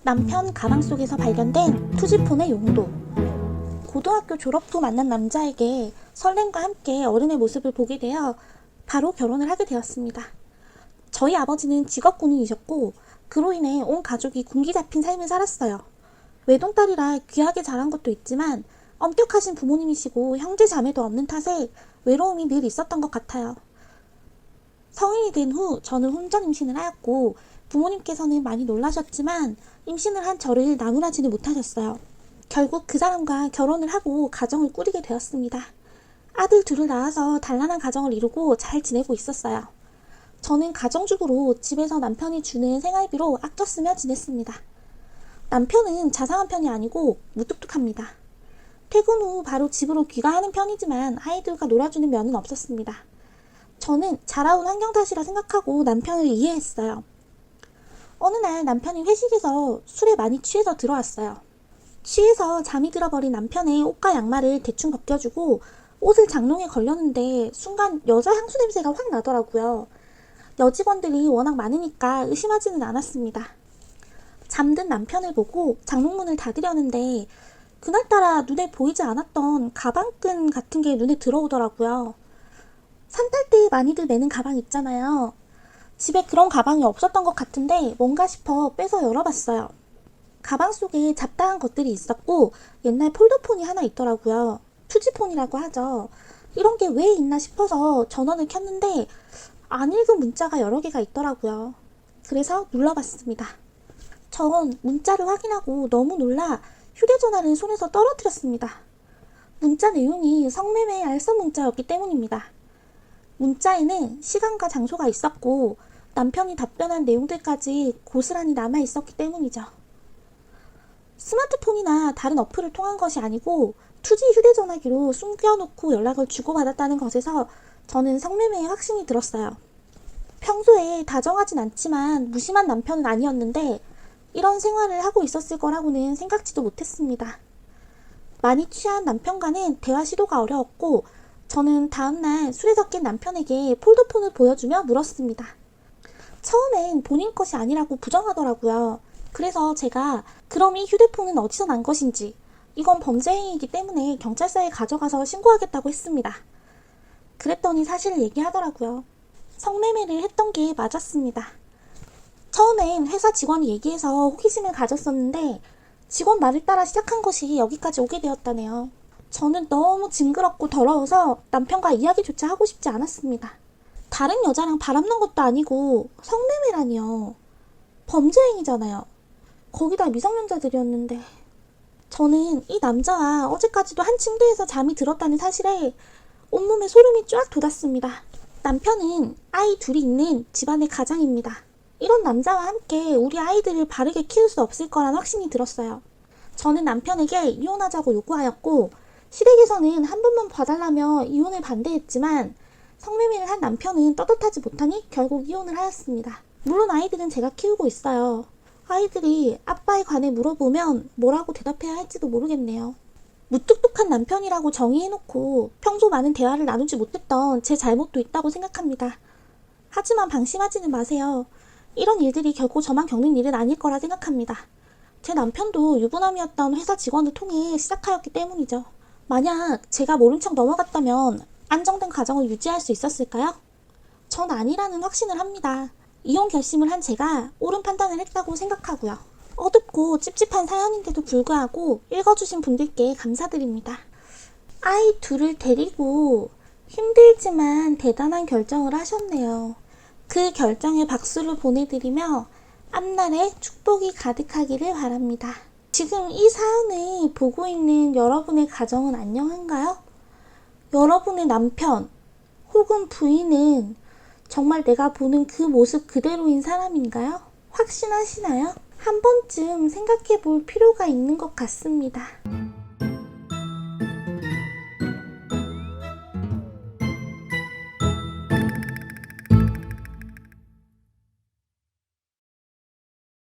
남편 가방 속에서 발견된 투지폰의 용도. 고등학교 졸업 후 만난 남자에게 설렘과 함께 어른의 모습을 보게 되어 바로 결혼을 하게 되었습니다. 저희 아버지는 직업군인이셨고 그로 인해 온 가족이 군기 잡힌 삶을 살았어요. 외동딸이라 귀하게 자란 것도 있지만 엄격하신 부모님이시고 형제 자매도 없는 탓에 외로움이 늘 있었던 것 같아요. 성인이 된 후 저는 혼전 임신을 하였고 부모님께서는 많이 놀라셨지만 임신을 한 저를 나무라지는 못하셨어요. 결국 그 사람과 결혼을 하고 가정을 꾸리게 되었습니다. 아들 둘을 낳아서 단란한 가정을 이루고 잘 지내고 있었어요. 저는 가정주부로 집에서 남편이 주는 생활비로 아껴 쓰며 지냈습니다. 남편은 자상한 편이 아니고 무뚝뚝합니다. 퇴근 후 바로 집으로 귀가하는 편이지만 아이들과 놀아주는 면은 없었습니다. 저는 자라온 환경 탓이라 생각하고 남편을 이해했어요. 어느 날 남편이 회식에서 술에 많이 취해서 들어왔어요. 취해서 잠이 들어버린 남편의 옷과 양말을 대충 벗겨주고 옷을 장롱에 걸렸는데 순간 여자 향수 냄새가 확 나더라고요. 여직원들이 워낙 많으니까 의심하지는 않았습니다. 잠든 남편을 보고 장롱문을 닫으려는데 그날따라 눈에 보이지 않았던 가방끈 같은 게 눈에 들어오더라고요. 산딸 때 많이들 매는 가방 있잖아요. 집에 그런 가방이 없었던 것 같은데 뭔가 싶어 빼서 열어봤어요. 가방 속에 잡다한 것들이 있었고 옛날 폴더폰이 하나 있더라고요. 투지폰이라고 하죠. 이런 게 왜 있나 싶어서 전원을 켰는데 안 읽은 문자가 여러 개가 있더라고요. 그래서 눌러봤습니다. 전 문자를 확인하고 너무 놀라 휴대전화를 손에서 떨어뜨렸습니다. 문자 내용이 성매매 알선 문자였기 때문입니다. 문자에는 시간과 장소가 있었고 남편이 답변한 내용들까지 고스란히 남아있었기 때문이죠. 스마트폰이나 다른 어플을 통한 것이 아니고 투지 휴대전화기로 숨겨놓고 연락을 주고받았다는 것에서 저는 성매매의 확신이 들었어요. 평소에 다정하진 않지만 무심한 남편은 아니었는데 이런 생활을 하고 있었을 거라고는 생각지도 못했습니다. 많이 취한 남편과는 대화 시도가 어려웠고 저는 다음날 술에 섞인 남편에게 폴더폰을 보여주며 물었습니다. 처음엔 본인 것이 아니라고 부정하더라고요. 그래서 제가 그럼 이 휴대폰은 어디서 난 것인지 이건 범죄 행위이기 때문에 경찰서에 가져가서 신고하겠다고 했습니다. 그랬더니 사실을 얘기하더라고요. 성매매를 했던 게 맞았습니다. 처음엔 회사 직원이 얘기해서 호기심을 가졌었는데 직원 말을 따라 시작한 것이 여기까지 오게 되었다네요. 저는 너무 징그럽고 더러워서 남편과 이야기조차 하고 싶지 않았습니다. 다른 여자랑 바람난 것도 아니고 성매매라니요. 범죄 행위잖아요. 거기다 미성년자들이었는데. 저는 이 남자와 어제까지도 한 침대에서 잠이 들었다는 사실에 온몸에 소름이 쫙 돋았습니다. 남편은 아이 둘이 있는 집안의 가장입니다. 이런 남자와 함께 우리 아이들을 바르게 키울 수 없을 거란 확신이 들었어요. 저는 남편에게 이혼하자고 요구하였고 시댁에서는 한 번만 봐달라며 이혼을 반대했지만 성매매를 한 남편은 떳떳하지 못하니 결국 이혼을 하였습니다. 물론 아이들은 제가 키우고 있어요. 아이들이 아빠에 관해 물어보면 뭐라고 대답해야 할지도 모르겠네요. 무뚝뚝한 남편이라고 정의해놓고 평소 많은 대화를 나누지 못했던 제 잘못도 있다고 생각합니다. 하지만 방심하지는 마세요. 이런 일들이 결코 저만 겪는 일은 아닐 거라 생각합니다. 제 남편도 유부남이었던 회사 직원을 통해 시작하였기 때문이죠. 만약 제가 모른 척 넘어갔다면 안정된 가정을 유지할 수 있었을까요? 전 아니라는 확신을 합니다. 이혼 결심을 한 제가 옳은 판단을 했다고 생각하고요. 어둡고 찝찝한 사연인데도 불구하고 읽어주신 분들께 감사드립니다. 아이 둘을 데리고 힘들지만 대단한 결정을 하셨네요. 그 결정에 박수를 보내드리며 앞날에 축복이 가득하기를 바랍니다. 지금 이 사연을 보고 있는 여러분의 가정은 안녕한가요? 여러분의 남편 혹은 부인은 정말 내가 보는 그 모습 그대로인 사람인가요? 확신하시나요? 한 번쯤 생각해 볼 필요가 있는 것 같습니다.